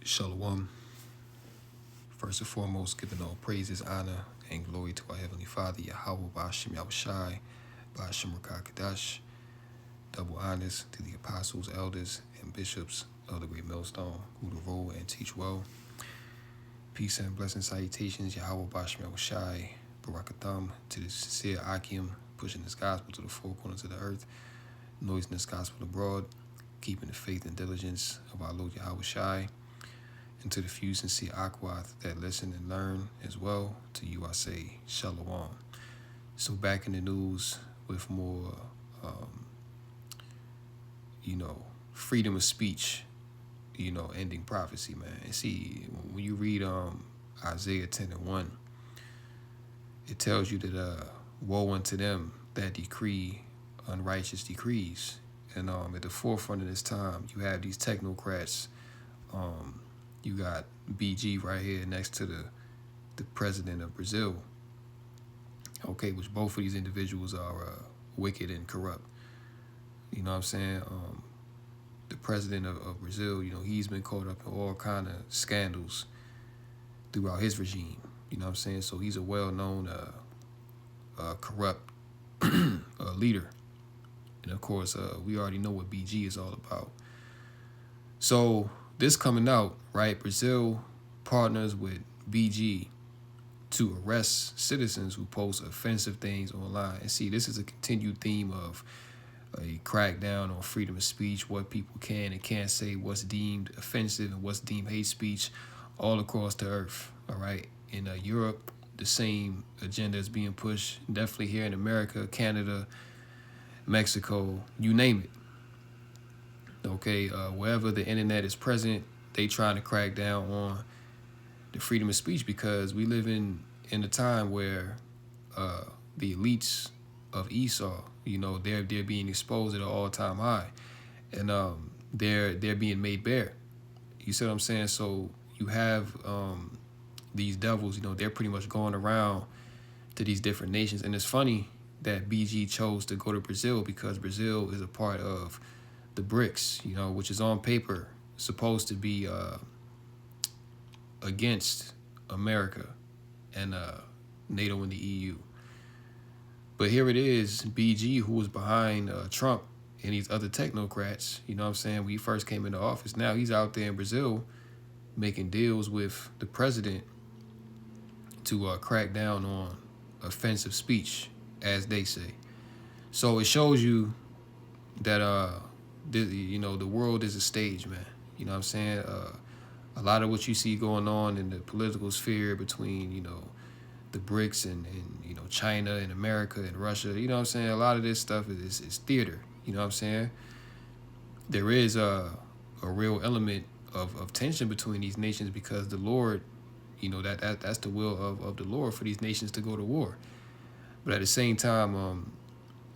Shalom. First and foremost, giving all praises, honor, and glory to our Heavenly Father, Yahweh Ba'ashem Yahushai, Ba'ashem Rakah Kadash. Double honors to the apostles, elders, and bishops of the Great Millstone, who to rule and teach well. Peace and blessing salutations, Yahweh Ba'ashem Yahushai, Barakatham, to the sincere Akim, pushing this gospel to the four corners of the earth, noising this gospel abroad, keeping the faith and diligence of our Lord Yahweh Shai, and to the few sincere Aquath that listen and learn as well, to you I say, Shalom. So back in the news with more, freedom of speech, ending prophecy, man. And see, when you read Isaiah 10:1, it tells you that woe unto them that decree unrighteous decrees. And at the forefront of this time, you have these technocrats. You got BG right here next to the president of Brazil. Okay, which both of these individuals are wicked and corrupt. You know what I'm saying? The president of Brazil, he's been caught up in all kind of scandals throughout his regime. You know what I'm saying? So he's a well-known corrupt leader. And of course, we already know what BG is all about. So this coming out, right? Brazil partners with BG to arrest citizens who post offensive things online. And see, this is a continued theme of a crackdown on freedom of speech, what people can and can't say, what's deemed offensive and what's deemed hate speech all across the earth, all right? In Europe, the same agenda is being pushed, definitely here in America, Canada, Mexico, you name it. Okay, wherever the internet is present, they trying to crack down on the freedom of speech because we live in a time where the elites of Esau, they're being exposed at an all-time high, and they're being made bare. You see what I'm saying? So you have these devils, they're pretty much going around to these different nations, and it's funny that BG chose to go to Brazil because Brazil is a part of the BRICS, which is on paper supposed to be against America and NATO and the EU. But here it is, BG, who was behind Trump and these other technocrats, when he first came into office. Now he's out there in Brazil making deals with the president to crack down on offensive speech, as they say. So it shows you that, the world is a stage, man. A lot of what you see going on in the political sphere between, the BRICS and China and America and Russia, a lot of this stuff is theater, There is a real element of tension between these nations because the Lord, that's the will of the Lord for these nations to go to war. But at the same time,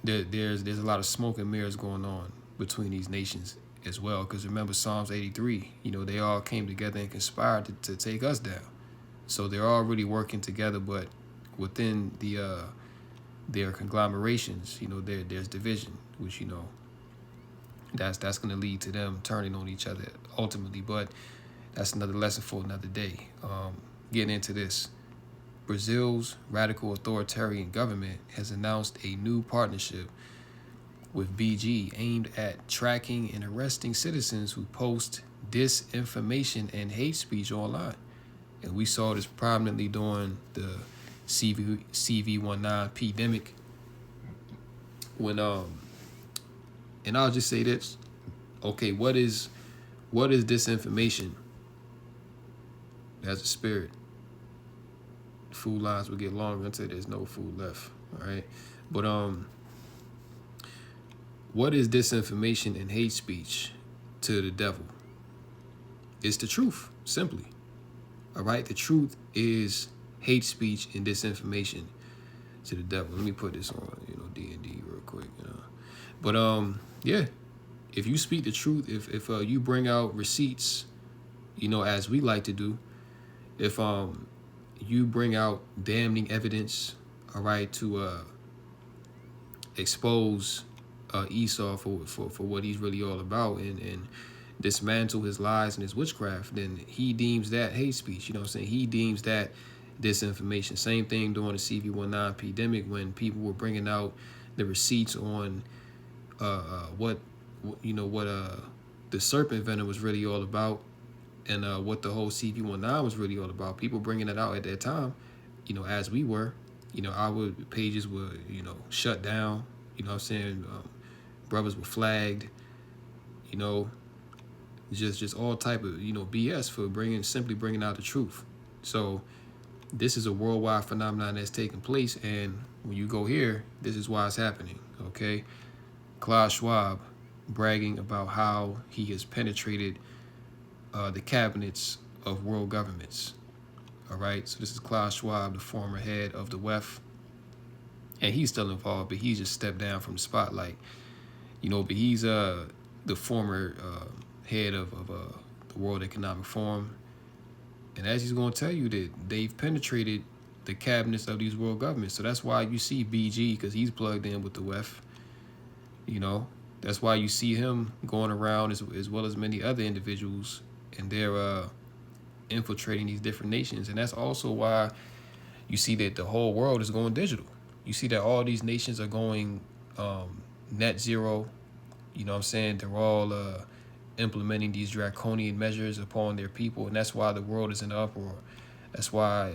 there's a lot of smoke and mirrors going on between these nations as well. Because remember Psalms 83, they all came together and conspired to take us down. So they're all really working together, but within their conglomerations, there's division, which that's going to lead to them turning on each other ultimately. But that's another lesson for another day. Getting into this, Brazil's radical authoritarian government has announced a new partnership with BG aimed at tracking and arresting citizens who post disinformation and hate speech online. And we saw this prominently during the CV19 pandemic. When and I'll just say this. Okay, what is disinformation? As a spirit. Food lines will get longer until there's no food left. All right. But what is disinformation and hate speech to the devil? It's the truth, simply. All right. The truth is hate speech and disinformation to the devil. Let me put this on, D&D real quick. But yeah. If you speak the truth, if you bring out receipts, as we like to do, if you bring out damning evidence, all right, to expose Esau for what he's really all about, and dismantle his lies and his witchcraft, then he deems that hate speech. You know what I'm saying? He deems that disinformation. Same thing during the CV19 pandemic when people were bringing out the receipts on what the serpent venom was really all about, and what the whole CV19 was really all about. People bringing it out at that time, as we were, our pages were, shut down. You know what I'm saying? Brothers were flagged. You know, just all type of BS for simply bringing out the truth. So this is a worldwide phenomenon that's taking place, and when you go here, this is why it's happening. Okay, Klaus Schwab bragging about how he has penetrated the cabinets of world governments. All right, so this is Klaus Schwab, the former head of the WEF, and he's still involved, but he's just stepped down from the spotlight. But he's the former head of the World Economic Forum, and as he's going to tell you that they've penetrated the cabinets of these world governments. So that's why you see BG, because he's plugged in with the WEF. That's why you see him going around as well as many other individuals, and they're infiltrating these different nations. And that's also why you see that the whole world is going digital. You see that all these nations are going net zero. You know what I'm saying? They're all implementing these draconian measures upon their people, and that's why the world is in uproar. That's why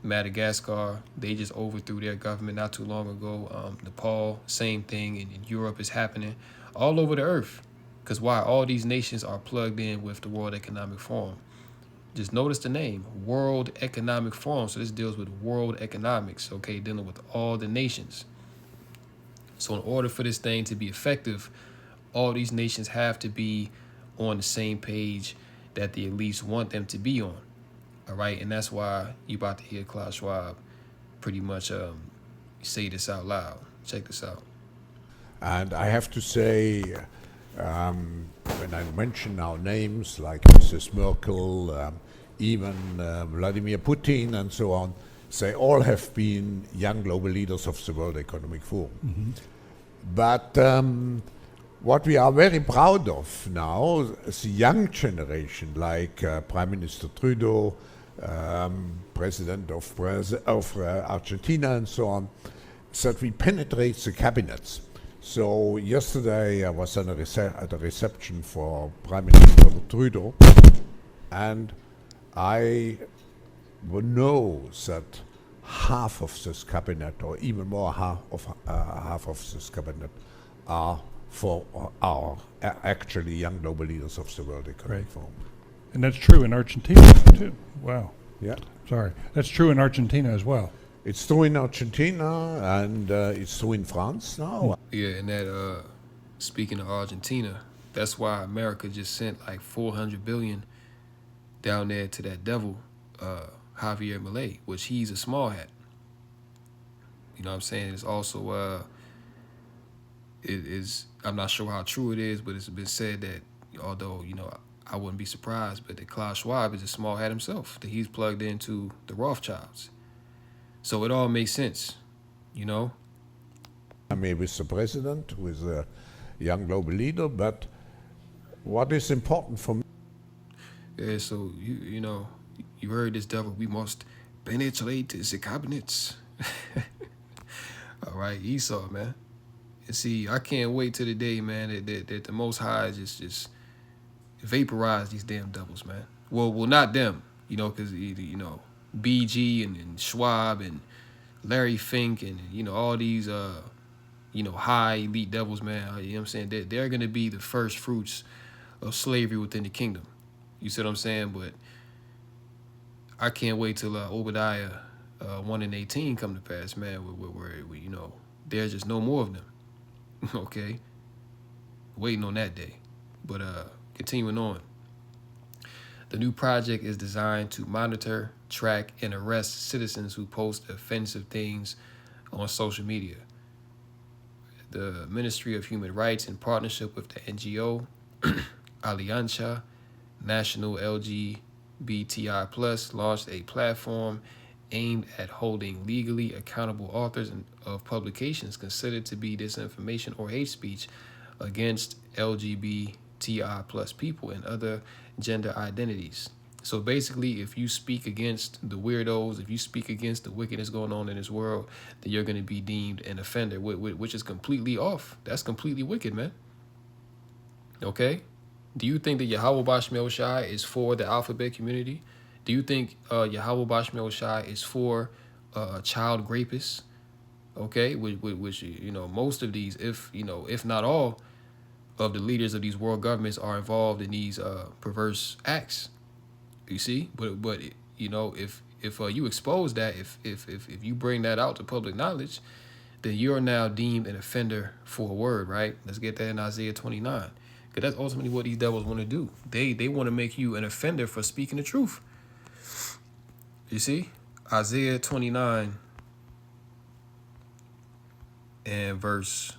Madagascar, they just overthrew their government not too long ago. Nepal, same thing, and in Europe is happening all over the earth. Because why? All these nations are plugged in with the World Economic Forum. Just notice the name, World Economic Forum. So this deals with world economics, okay, dealing with all the nations. So in order for this thing to be effective, all these nations have to be on the same page that the elites want them to be on. All right, and that's why you about to hear Klaus Schwab pretty much say this out loud. Check this out. And I have to say, when I mention our names like Mrs. Merkel, even Vladimir Putin and so on, they all have been young global leaders of the World Economic Forum. Mm-hmm. But what we are very proud of now, the young generation, like Prime Minister Trudeau, President of Argentina and so on, that we penetrate the cabinets. So yesterday I was at a reception for Prime Minister Trudeau, and I know that half of this cabinet, or even more half of this cabinet, are actually young global leaders of the World Economic Forum. And that's true in Argentina too. Wow. Yeah. Sorry. That's true in Argentina as well. It's true in Argentina, and it's true in France now. Yeah, and that speaking of Argentina, that's why America just sent like $400 billion down there to that devil, Javier Milei, which he's a small hat. You know what I'm saying? It's also I'm not sure how true it is, but it's been said that, although I wouldn't be surprised, but that Klaus Schwab is a small hat himself, that he's plugged into the Rothschilds. So it all makes sense, I mean, with the president, with a young global leader, but what is important for me? Yeah, so you heard this devil, we must penetrate the cabinets. All right, Esau, man. And see, I can't wait till the day, man, that the Most High just vaporize these damn devils, man. Well, not them, because BG and Schwab and Larry Fink and all these high elite devils, man. You know what I'm saying? They're gonna be the first fruits of slavery within the kingdom. You see what I'm saying? But I can't wait till Obadiah 1:18 come to pass, man. Where there's just no more of them. Okay, waiting on that day. But continuing on. The new project is designed to monitor, track, and arrest citizens who post offensive things on social media. The Ministry of Human Rights, in partnership with the NGO Alianza National LGBTI+, launched a platform aimed at holding legally accountable authors of publications considered to be disinformation or hate speech against LGBTI TI plus people and other gender identities. So basically, if you speak against the weirdos, if you speak against the wickedness going on in this world, then you're going to be deemed an offender, which is completely off. That's completely wicked, man. Okay? Do you think that Yahweh Bashmel Shai is for the alphabet community? Do you think Yahweh Bashmel Shai is for child rapists? Okay, which you know, most of these, if not all of the leaders of these world governments are involved in these perverse acts. You see, but you know, if you expose that, if you bring that out to public knowledge, then you're now deemed an offender for a word, right? Let's get that in Isaiah 29, because that's ultimately what these devils want to do. They want to make you an offender for speaking the truth. You see, Isaiah 29 and verse.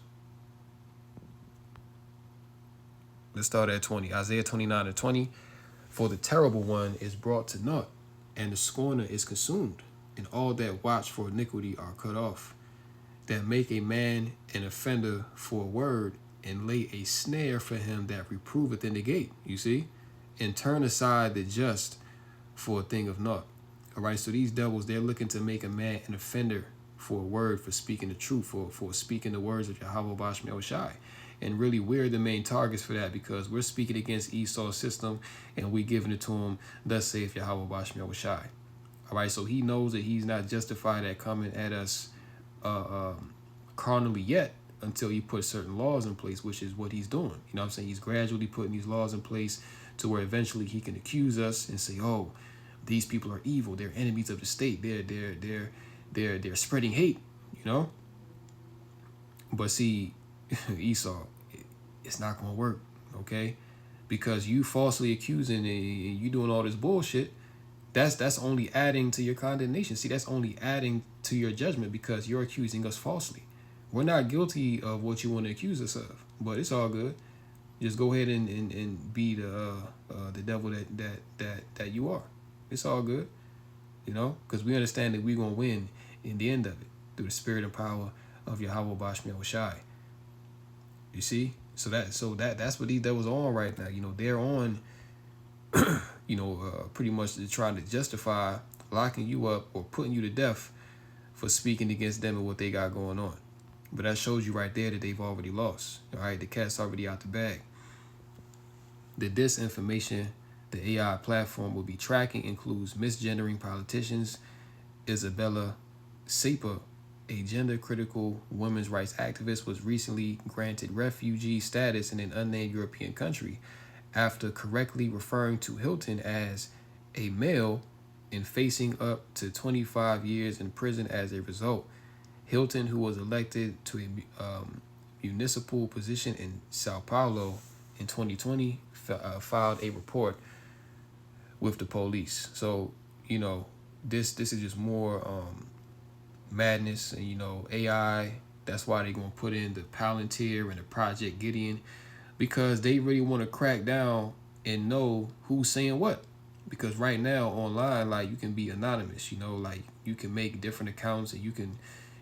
Let's start at 20. Isaiah 29 and 20. For the terrible one is brought to naught, and the scorner is consumed, and all that watch for iniquity are cut off, that make a man an offender for a word, and lay a snare for him that reproveth in the gate. You see? And turn aside the just for a thing of naught. All right, so these devils, they're looking to make a man an offender for a word, for speaking the truth, for speaking the words of Yahweh Bashmel Shai. And really, we're the main targets for that, because we're speaking against Esau's system and we giving it to him, thus saith Yahweh Bashmel Shai. All right, so he knows that he's not justified at coming at us carnally yet, until he puts certain laws in place, which is what he's doing. You know what I'm saying? He's gradually putting these laws in place to where eventually he can accuse us and say, oh, these people are evil. They're enemies of the state. They're spreading hate, you know? But see, Esau, it's not going to work, okay? Because you falsely accusing and you doing all this bullshit, that's only adding to your condemnation. See, that's only adding to your judgment, because you're accusing us falsely. We're not guilty of what you want to accuse us of, but it's all good. Just go ahead and be the devil that you are. It's all good, you know, because we understand that we're going to win in the end of it through the spirit and power of Yahweh Bashmel Shai. You see? So that's what these devils are on right now. You know, they're on, pretty much trying to justify locking you up or putting you to death for speaking against them and what they got going on. But that shows you right there that they've already lost. All right, the cat's already out the bag. The disinformation the AI platform will be tracking includes misgendering politicians. Isabella Sepa, a gender-critical women's rights activist, was recently granted refugee status in an unnamed European country after correctly referring to Hilton as a male and facing up to 25 years in prison as a result. Hilton, who was elected to a municipal position in Sao Paulo in 2020, filed a report with the police. So, you know, this is just more madness. And, you know, AI, that's why they're going to put in the Palantir and the Project Gideon, because they really want to crack down and know who's saying what. Because right now online, like, you can be anonymous, you know, like you can make different accounts and you can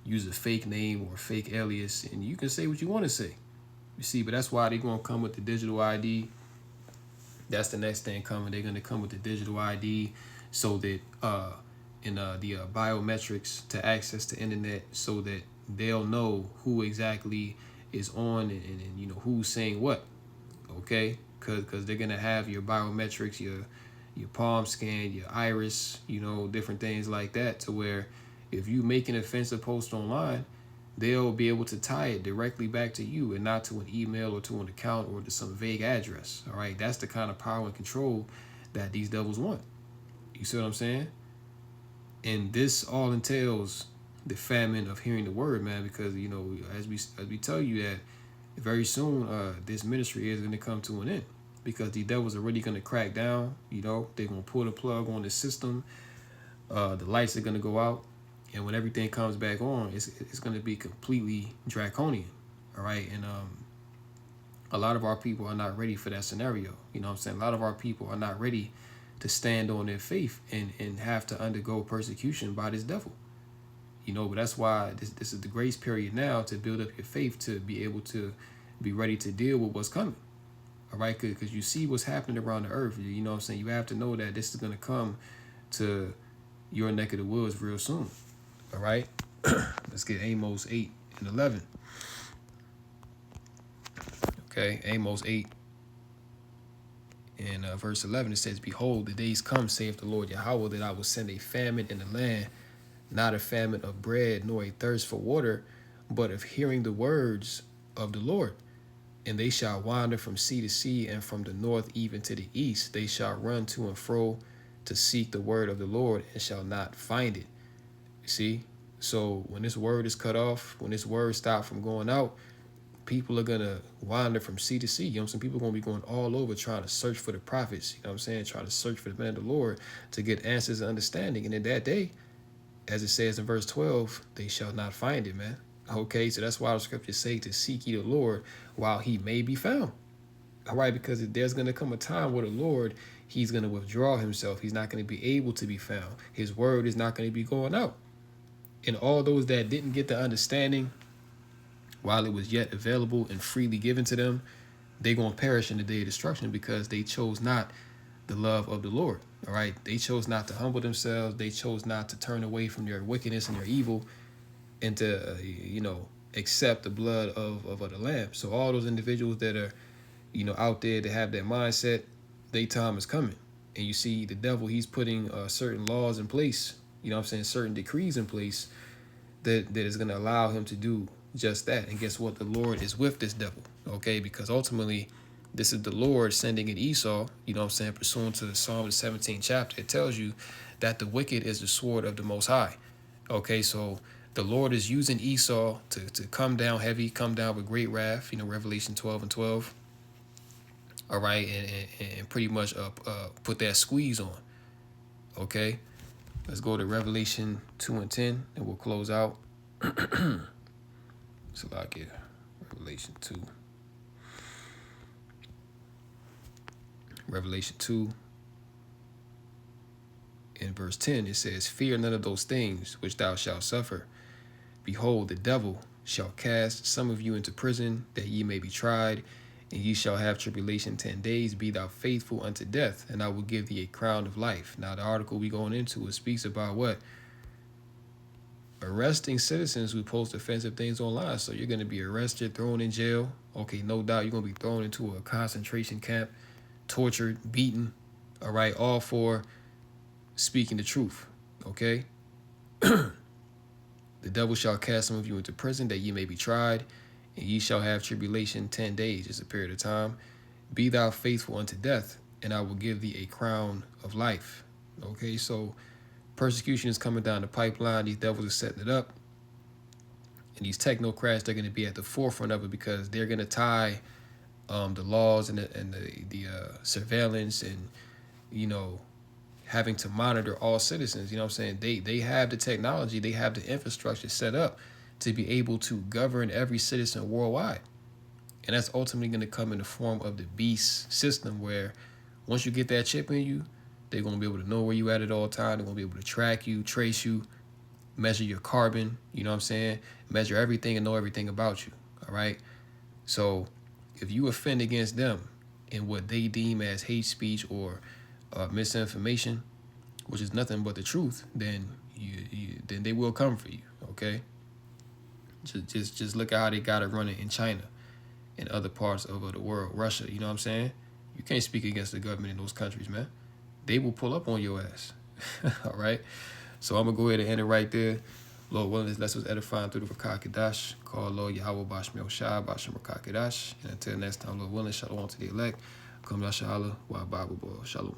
use a fake name or a fake alias and you can say what you want to say. You see, but that's why they're going to come with the digital ID. That's the next thing coming. They're going to come with the digital ID so that the biometrics to access the internet, so that they'll know who exactly is on and you know who's saying what. Okay, because they're going to have your biometrics, your palm scan, your iris, you know, different things like that, to where if you make an offensive post online, they'll be able to tie it directly back to you and not to an email or to an account or to some vague address. All right, that's the kind of power and control that these devils want. You see what I'm saying? And this all entails the famine of hearing the word, man, because, you know, as we tell you that very soon this ministry is going to come to an end, because the devils are really going to crack down. You know, they're going to pull the plug on the system. The lights are going to go out. And when everything comes back on, it's going to be completely draconian. All right. And a lot of our people are not ready for that scenario. You know what I'm saying? A lot of our people are not ready to stand on their faith and have to undergo persecution by this devil. You know, but that's why this is the grace period now, to build up your faith, to be able to be ready to deal with what's coming. All right, because you see what's happening around the earth. You know what I'm saying? You have to know that this is going to come to your neck of the woods real soon. All right, let's get Amos 8 and 11. Okay, Amos 8 and verse 11, it says, "Behold, the days come, saith the Lord Yahweh, that I will send a famine in the land, not a famine of bread, nor a thirst for water, but of hearing the words of the Lord. And they shall wander from sea to sea, and from the north even to the east. They shall run to and fro to seek the word of the Lord, and shall not find it." You see? So when this word is cut off, when this word stops from going out, people are going to wander from sea to sea. You know what I'm saying? People are going to be going all over trying to search for the prophets. You know what I'm saying? Trying to search for the man of the Lord to get answers and understanding. And in that day, as it says in verse 12, they shall not find it, man. Okay, so that's why the scriptures say to seek ye the Lord while he may be found. All right, because there's going to come a time where the Lord, he's going to withdraw himself. He's not going to be able to be found. His word is not going to be going out. And all those that didn't get the understanding while it was yet available and freely given to them, they're going to perish in the day of destruction because they chose not the love of the Lord. All right, they chose not to humble themselves. They chose not to turn away from their wickedness and their evil and to, accept the blood of the Lamb. So all those individuals that are, out there to have that mindset, their time is coming. And you see the devil, he's putting certain laws in place, certain decrees in place that is going to allow him to do just that. And guess what? The Lord is with this devil, okay? Because ultimately, this is the Lord sending in Esau, pursuant to the Psalm, the 17th chapter. It tells you that the wicked is the sword of the Most High, okay? So the Lord is using Esau to come down heavy, come down with great wrath, Revelation 12 and 12, all right? And pretty much put that squeeze on, okay? Let's go to Revelation 2 and 10, and we'll close out. So like it, Revelation 2. Revelation 2 in verse 10, it says, "Fear none of those things which thou shalt suffer. Behold, the devil shall cast some of you into prison, that ye may be tried, and ye shall have tribulation 10 days. Be thou faithful unto death, and I will give thee a crown of life." Now, the article we going into, it speaks about what? Arresting citizens who post offensive things online. So you're going to be arrested, thrown in jail. Okay, no doubt you're going to be thrown into a concentration camp, tortured, beaten, all right, all for speaking the truth, okay? "The devil shall cast some of you into prison, that ye may be tried, and ye shall have tribulation 10 days, is a period of time. Be thou faithful unto death, and I will give thee a crown of life." Okay, so persecution is coming down the pipeline. These devils are setting it up. And these technocrats, they're going to be at the forefront of it because they're going to tie the laws and the surveillance and, having to monitor all citizens. They have the technology, they have the infrastructure set up to be able to govern every citizen worldwide. And that's ultimately going to come in the form of the beast system, where once you get that chip in you, they're going to be able to know where you at all times. They're going to be able to track you, trace you, measure your carbon, measure everything and know everything about you, all right? So if you offend against them in what they deem as hate speech or misinformation, which is nothing but the truth, then then they will come for you, okay? Just look at how they got it running in China and other parts of the world, Russia, you know what I'm saying? You can't speak against the government in those countries, man. They will pull up on your ass. All right? So I'm going to go ahead and end it right there. Lord willing, let's us edifying through the Rakah Kadash. Call Lord Yahweh Bashmel Shah, Bashem Rakah Kadash. And until next time, Lord willing, shalom to the elect. Kum Yashala, Wa Bible Boy. Shalom.